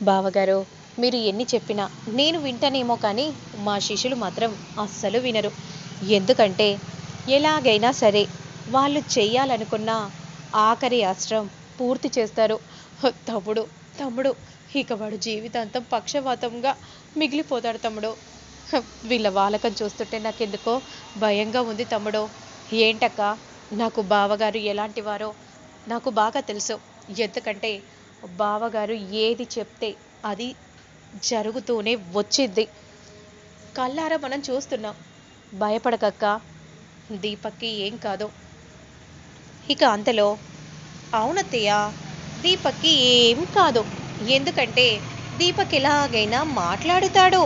బావగారు, మీరు ఎన్ని చెప్పినా నేను వింటానేమో కానీ మా శిష్యులు మాత్రం అస్సలు వినరు. ఎందుకంటే ఎలాగైనా సరే వాళ్ళు చెయ్యాలనుకున్న ఆఖరి అస్త్రం పూర్తి చేస్తారు. తమ్ముడు, తమ్ముడు, ఇక వాడు జీవితాంతం పక్షవాతంగా మిగిలిపోతాడు తమ్ముడు. వీళ్ళ వాలకం చూస్తుంటే నాకెందుకో భయంగా ఉంది తమ్ముడు. ఏంటక్క, నాకు బావగారు ఎలాంటి వారో నాకు బాగా తెలుసు. ఎందుకంటే బావగారు ఏది చెప్తే అది జరుగుతూనే వచ్చింది. కళ్ళారా మనం చూస్తున్నాం. భయపడకక్క, దీపక్కి ఏం కాదు. ఇక అంతలో అవునత్తయ్య, దీపక్కి ఏం కాదు. ఎందుకంటే దీపక్ ఎలాగైనా మాట్లాడుతాడు.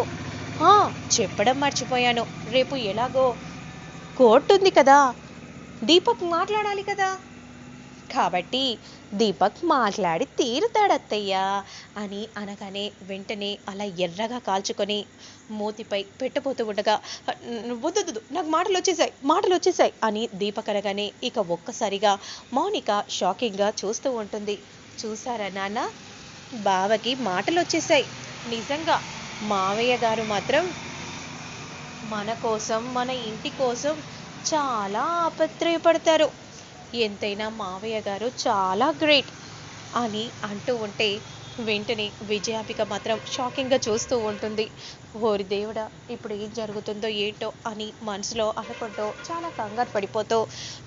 ఆ, చెప్పడం మర్చిపోయాను. రేపు ఎలాగో కోర్టు ఉంది కదా, దీపక్ మాట్లాడాలి కదా. కాబట్టి దీపక్ మాట్లాడి తీరుతాడత్తయ్యా అని అనగానే వెంటనే అలా ఎర్రగా కాల్చుకొని మూతిపై పెట్టబోతూ ఉండగా వద్దు, నాకు మాటలు వచ్చేసాయి అని దీపక్ అనగానే ఇక ఒక్కసారిగా మౌనిక షాకింగ్గా చూస్తూ ఉంటుంది. చూసారా నాన్న, బావకి మాటలు వచ్చేసాయి. నిజంగా మావయ్య గారు మాత్రం మన కోసం, మన ఇంటి కోసం చాలా ఆపత్రయపడతారు. ఎంతైనా మావయ్య గారు చాలా గ్రేట్ అని అంటూ ఉంటే వెంటనే విజయాంబిక మాత్రం షాకింగ్గా చూస్తూ ఉంటుంది. ఓరి దేవుడా, ఇప్పుడు ఏం జరుగుతుందో ఏంటో అని మనసులో అనుకుంటూ చాలా కంగారు పడిపోతూ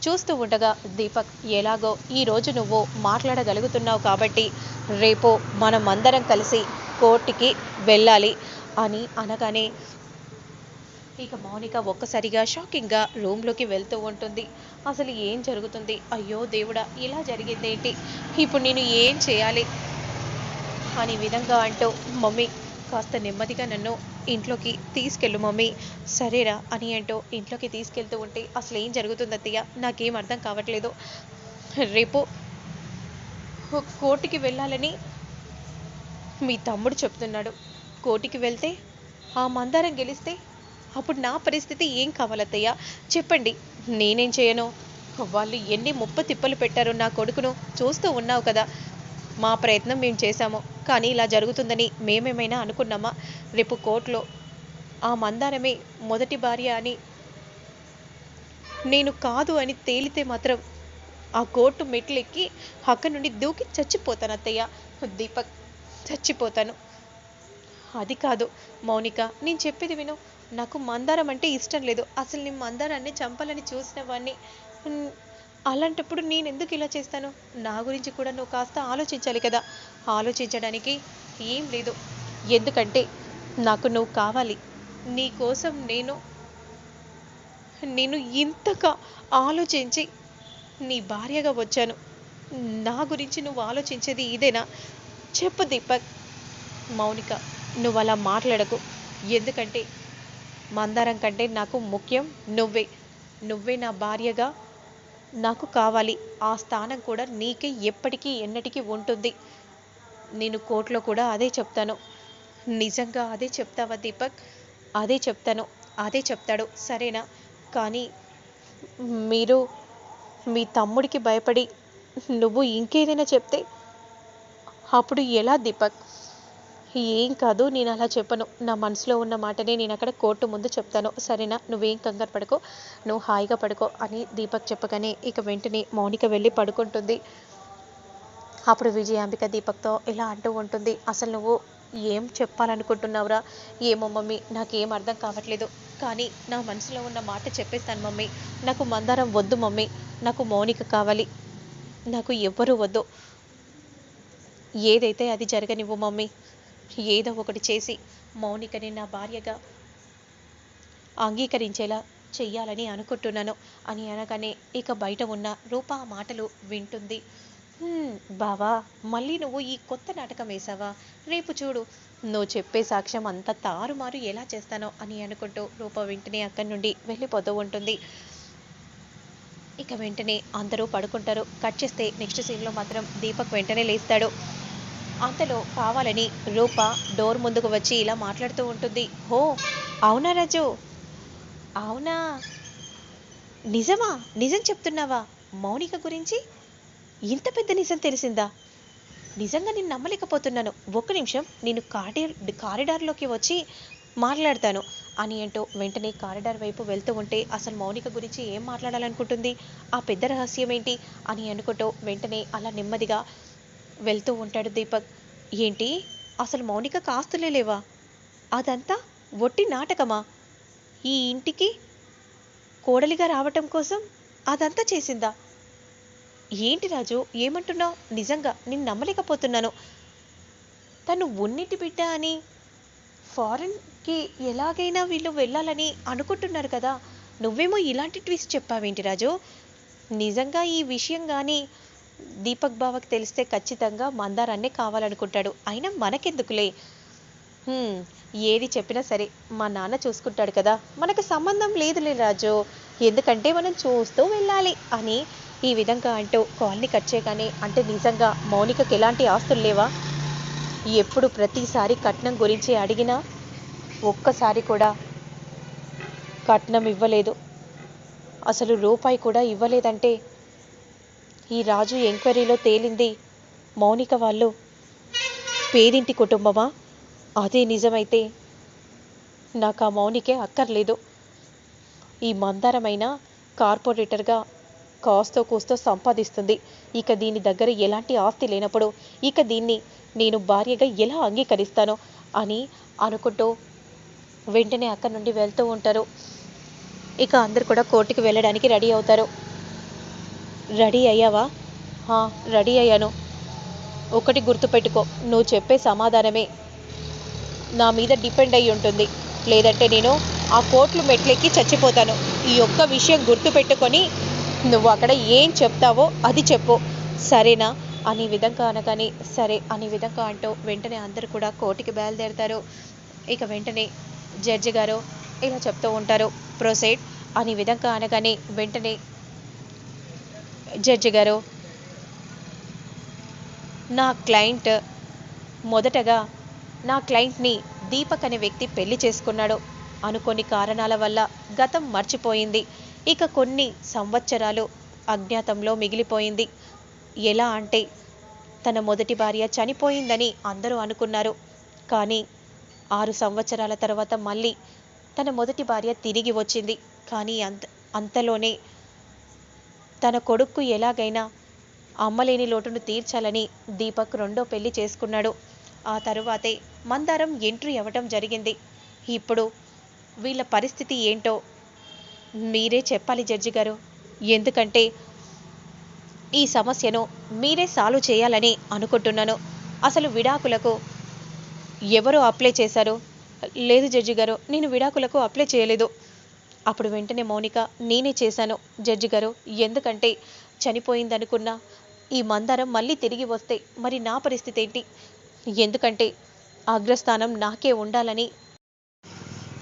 చూస్తూ ఉండగా దీపక్ ఎలాగో ఈరోజు నువ్వు మాట్లాడగలుగుతున్నావు కాబట్టి రేపు మనం అందరం కలిసి కోర్టుకి వెళ్ళాలి అని అనగానే ఇక మౌనిక ఒక్కసారిగా షాకింగ్గా రూమ్లోకి వెళ్తూ ఉంటుంది. అసలు ఏం జరుగుతుంది? అయ్యో దేవుడా, ఇలా జరిగిందేంటి? ఇప్పుడు నేను ఏం చేయాలి అని విధంగా అంటూ మమ్మీ కాస్త నెమ్మదిగా నన్ను ఇంట్లోకి తీసుకెళ్ళు మమ్మీ, సరేరా అని అంటూ ఇంట్లోకి తీసుకెళ్తూ ఉంటే అసలు ఏం జరుగుతుంది అత్తయ్య, నాకేం అర్థం కావట్లేదు. రేపు కోర్టుకి వెళ్ళాలని మీ తమ్ముడు చెప్తున్నాడు. కోర్టుకి వెళ్తే ఆ మందారం గెలిస్తే అప్పుడు నా పరిస్థితి ఏం కావాలత్తయ్య చెప్పండి. నేనేం చేయను? వాళ్ళు ఎన్ని ముప్పు తిప్పలు పెట్టారో నా కొడుకును చూస్తూ ఉన్నావు కదా. మా ప్రయత్నం మేము చేశాము, కానీ ఇలా జరుగుతుందని మేమేమైనా అనుకున్నామా? రేపు కోర్టులో ఆ మందారమే మొదటి భార్య అని నేను కాదు అని తేలితే మాత్రం ఆ కోర్టు మెట్లు ఎక్కి అక్కడి నుండి దూకి చచ్చిపోతాను అత్తయ్య. దీపక్, చచ్చిపోతాను. అది కాదు మౌనిక, నేను చెప్పేది విను. నాకు మందారం అంటే ఇష్టం లేదు. అసలు నేను మందారాన్ని చంపాలని చూసిన వాడిని. అలాంటప్పుడు నేను ఎందుకు ఇలా చేస్తాను? నా గురించి కూడా నువ్వు కాస్త ఆలోచించాలి కదా. ఆలోచించడానికి ఏం లేదు. ఎందుకంటే నాకు నువ్వు కావాలి. నీ కోసం నేను నేను ఇంతగా ఆలోచించి నీ భార్యగా వచ్చాను. నా గురించి నువ్వు ఆలోచించేది ఇదేనా? చెప్పు దీపక్. మౌనిక, నువ్వు అలా మాట్లాడకు. ఎందుకంటే మందారం కంటే నాకు ముఖ్యం నువ్వే. నువ్వే నా భార్యగా నాకు కావాలి. ఆ స్థానం కూడా నీకే ఎప్పటికీ ఎన్నటికీ ఉంటుంది. నేను కోర్టులో కూడా అదే చెప్తాను. నిజంగా అదే చెప్తావా దీపక్? అదే చెప్తాను, అదే చెప్తాడు, సరేనా? కానీ మీరు మీ తమ్ముడికి భయపడి నువ్వు ఇంకేదైనా చెప్తే అప్పుడు ఎలా దీపక్? ఏం కాదు, నేను అలా చెప్పను. నా మనసులో ఉన్న మాటనే నేను అక్కడ కోర్టు ముందు చెప్తాను, సరేనా? నువ్వేం కంగారు పడుకో, నువ్వు హాయిగా పడుకో అని దీపక్ చెప్పగానే ఇక వెంటనే మౌనిక వెళ్ళి పడుకుంటుంది. అప్పుడు విజయాంబిక దీపక్తో ఇలా అంటూ ఉంటుంది, అసలు నువ్వు ఏం చెప్పాలనుకుంటున్నావురా? ఏమో మమ్మీ, నాకేం అర్థం కావట్లేదు. కానీ నా మనసులో ఉన్న మాట చెప్పేస్తాను మమ్మీ. నాకు మందారం వద్దు మమ్మీ, నాకు మౌనిక కావాలి. నాకు ఎవ్వరూ వద్దు. ఏదైతే అది జరగనివ్వు మమ్మీ. ఏదో ఒకటి చేసి మౌనికని నా భార్యగా అంగీకరించేలా చెయ్యాలని అనుకుంటున్నాను అని అనగానే ఇక బయట ఉన్న రూప మాటలు వింటుంది. బావా, మళ్ళీ నువ్వు ఈ కొత్త నాటకం వేసావా? రేపు చూడు, నువ్వు చెప్పే సాక్ష్యం అంతా తారుమారు ఎలా చేస్తానో అని అనుకుంటూ రూప వెంటనే అక్కడి నుండి వెళ్ళిపోతూ ఉంటుంది. ఇక వెంటనే అందరూ పడుకుంటారు. కట్ చేస్తే నెక్స్ట్ సీన్లో మాత్రం దీపక్ వెంటనే లేస్తాడు. అంతలో కావాలని రూప డోర్ ముందుకు వచ్చి ఇలా మాట్లాడుతూ ఉంటుంది. హో, అవునా రాజు? అవునా? నిజమా? నిజం చెప్తున్నావా? మౌనిక గురించి ఇంత పెద్ద నిజం తెలిసిందా? నిజంగా నేను నమ్మలేకపోతున్నాను. ఒక్క నిమిషం నేను కారిడార్లోకి వచ్చి మాట్లాడతాను అని అంటూ వెంటనే కారిడార్ వైపు వెళ్తూ ఉంటే అసలు మౌనిక గురించి ఏం మాట్లాడాలనుకుంటుంది, ఆ పెద్ద రహస్యం ఏంటి అని అనుకుంటూ వెంటనే అలా నెమ్మదిగా వెళ్తూ ఉంటాడు దీపక్. ఏంటి, అసలు మౌనికకు ఆస్తులే లేవా? అదంతా ఒట్టి నాటకమా? ఈ ఇంటికి కోడలిగా రావటం కోసం అదంతా చేసిందా? ఏంటి రాజు, ఏమంటున్నావు? నిజంగా నేను నమ్మలేకపోతున్నాను. తను ఉన్నిటి బిడ్డ అని ఫారెన్కి ఎలాగైనా వీళ్ళు వెళ్ళాలని అనుకుంటున్నారు కదా, నువ్వేమో ఇలాంటి ట్విస్ట్ చెప్పావేంటి రాజు? నిజంగా ఈ విషయం కానీ దీపక్ బావకి తెలిస్తే ఖచ్చితంగా మందారాన్నే కావాలనుకుంటాడు. అయినా మనకెందుకులే. హ్మ్, ఏది చెప్పినా సరే మా నాన్న చూసుకుంటాడు కదా, మనకు సంబంధం లేదులే రాజు, ఎందుకంటే మనం చూస్తూ వెళ్ళాలి అని ఈ విధంగా అంటూ కాల్ని కట్ చేయగానే, అంటే నిజంగా మౌనికకి ఎలాంటి ఆస్తులు లేవా? ఎప్పుడు ప్రతిసారి కట్నం గురించి అడిగినా ఒక్కసారి కూడా కట్నం ఇవ్వలేదు, అసలు రూపాయి కూడా ఇవ్వలేదంటే ఈ రాజు ఎంక్వైరీలో తేలింది మౌనిక వాళ్ళు పేదింటి కుటుంబమా? అదే నిజమైతే నాకు ఆ మౌనికే అక్కర్లేదు. ఈ మందారమైన కార్పొరేటర్గా కాస్తో కూస్తో సంపాదిస్తుంది. ఇక దీని దగ్గర ఎలాంటి ఆస్తి లేనప్పుడు ఇక దీన్ని నేను భార్యగా ఎలా అంగీకరిస్తానో అని అనుకుంటూ వెంటనే అక్కడి నుండి వెళ్తూ ఉంటారు. ఇక అందరు కూడా కోర్టుకి వెళ్ళడానికి రెడీ అవుతారు. రెడీ అయ్యావా? రెడీ అయ్యాను. ఒకటి గుర్తుపెట్టుకో, నువ్వు చెప్పే సమాధానమే నా మీద డిపెండ్ అయి ఉంటుంది, లేదంటే నేను ఆ కోర్టులు మెట్లెక్కి చచ్చిపోతాను. ఈ ఒక్క విషయం గుర్తుపెట్టుకొని నువ్వు అక్కడ ఏం చెప్తావో అది చెప్పు, సరేనా అని విధంగా అనగానే సరే అని విధంగా అంటూ వెంటనే అందరూ కూడా కోర్టుకి బయలుదేరుతారు. ఇక వెంటనే జడ్జి గారు ఇలా చెప్తూ ఉంటారు, ప్రొసీడ్ అని విధంగా అనగానే వెంటనే జడ్జి గారు, నా క్లయింట్ మొదటగా నా క్లయింట్ని దీపక్ అనే వ్యక్తి పెళ్లి చేసుకున్నాడు. అనుకోని కారణాల వల్ల గతం మర్చిపోయింది. ఇక కొన్ని సంవత్సరాలు అజ్ఞాతంలో మిగిలిపోయింది. ఎలా అంటే తన మొదటి భార్య చనిపోయిందని అందరూ అనుకున్నారు. కానీ 6 సంవత్సరాల తర్వాత మళ్ళీ తన మొదటి భార్య తిరిగి వచ్చింది. కానీ అంతలోనే తన కొడుక్కు ఎలాగైనా అమ్మలేని లోటును తీర్చాలని దీపక్ రెండో పెళ్లి చేసుకున్నాడు. ఆ తరువాతే మందారం ఎంట్రీ అవ్వటం జరిగింది. ఇప్పుడు వీళ్ళ పరిస్థితి ఏంటో మీరే చెప్పాలి జడ్జి గారు, ఎందుకంటే ఈ సమస్యను మీరే సాల్వ్ చేయాలని అనుకుంటున్నాను. అసలు విడాకులకు ఎవరు అప్లై చేశారు? లేదు జడ్జి గారు, నేను విడాకులకు అప్లై చేయలేదు. అప్పుడు వెంటనే మౌనిక, నేనే చేశాను జడ్జి గారు, ఎందుకంటే చనిపోయిందనుకున్నా ఈ మందారం మళ్ళీ తిరిగి వస్తే మరి నా పరిస్థితి ఏంటి? ఎందుకంటే అగ్రస్థానం నాకే ఉండాలని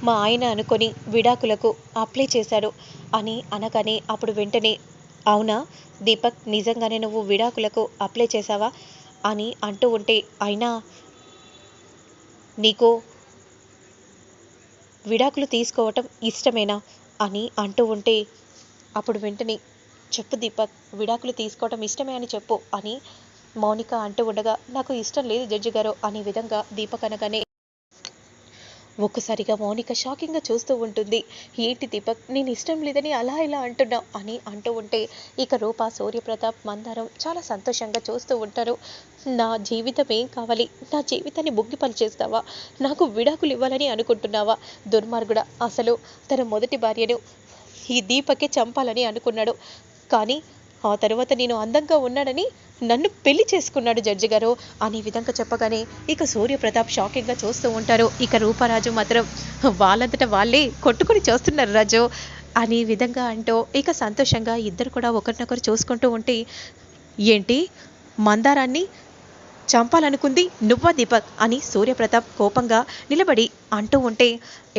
మా ఆయన అనుకొని విడాకులకు అప్లై చేశాడు అని అనగానే అప్పుడు వెంటనే, అవునా దీపక్, నిజంగానే నువ్వు విడాకులకు అప్లై చేశావా అని అంటూ ఉంటే, అయినా నీకు విడాకులు తీసుకోవటం ఇష్టమేనా అని అంటూ ఉంటే, అప్పుడు వెంటనే చెప్పు దీపక్, విడాకులు తీసుకోవటం ఇష్టమే అని చెప్పు అని మౌనిక అంటూ ఉండగా, నాకు ఇష్టం లేదు జడ్జి గారు అనే విధంగా దీపక్ అనగానే ఒక్కసారిగా మౌనిక షాకింగ్గా చూస్తూ ఉంటుంది. ఏంటి దీపక్, నేను ఇష్టం లేదని అలా ఇలా అంటున్నావు అని అంటూ ఉంటే ఇక రూప, సూర్యప్రతాప్, మందారం చాలా సంతోషంగా చూస్తూ ఉంటారు. నా జీవితం ఏం కావాలి? నా జీవితాన్ని బుగ్గిపలు చేస్తావా? నాకు విడాకులు ఇవ్వాలని అనుకుంటున్నావా? దుర్మార్గుడా, అసలు తన మొదటి భార్యను ఈ దీపకే చంపాలని అనుకున్నాడు. కానీ ఆ తర్వాత నేను అందంగా ఉన్నానని నన్ను పెళ్లి చేసుకున్నాడు జడ్జి గారు అనే విధంగా చెప్పగానే ఇక సూర్యప్రతాప్ షాకింగ్గా చూస్తూ ఉంటారు. ఇక రూపరాజు మాత్రం వాళ్ళంతటా వాళ్ళే కొట్టుకొని చూస్తున్నారు రాజు అనే విధంగా అంటూ ఇక సంతోషంగా ఇద్దరు కూడా ఒకరినొకరు చూసుకుంటూ ఉంటే, ఏంటి మందారాన్ని చంపాలనుకుంది నువ్వా దీపక్ అని సూర్యప్రతాప్ కోపంగా నిలబడి అంటూ ఉంటే,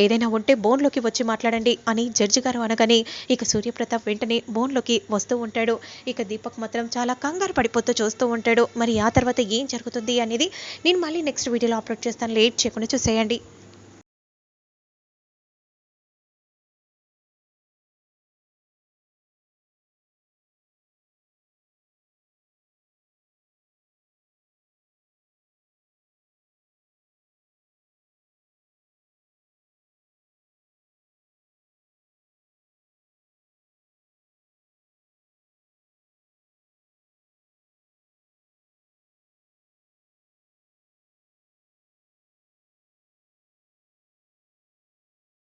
ఏదైనా ఉంటే బోన్లోకి వచ్చి మాట్లాడండి అని జడ్జి గారు అనగానే ఇక సూర్యప్రతాప్ వెంటనే బోన్లోకి వస్తూ ఉంటాడు. ఇక దీపక్ మాత్రం చాలా కంగారు పడిపోతూ చూస్తూ ఉంటాడు. మరి ఆ తర్వాత ఏం జరుగుతుంది అనేది నేను మళ్ళీ నెక్స్ట్ వీడియోలో అప్లోడ్ చేస్తాను, లేట్ చేయకుండా చూసేయండి.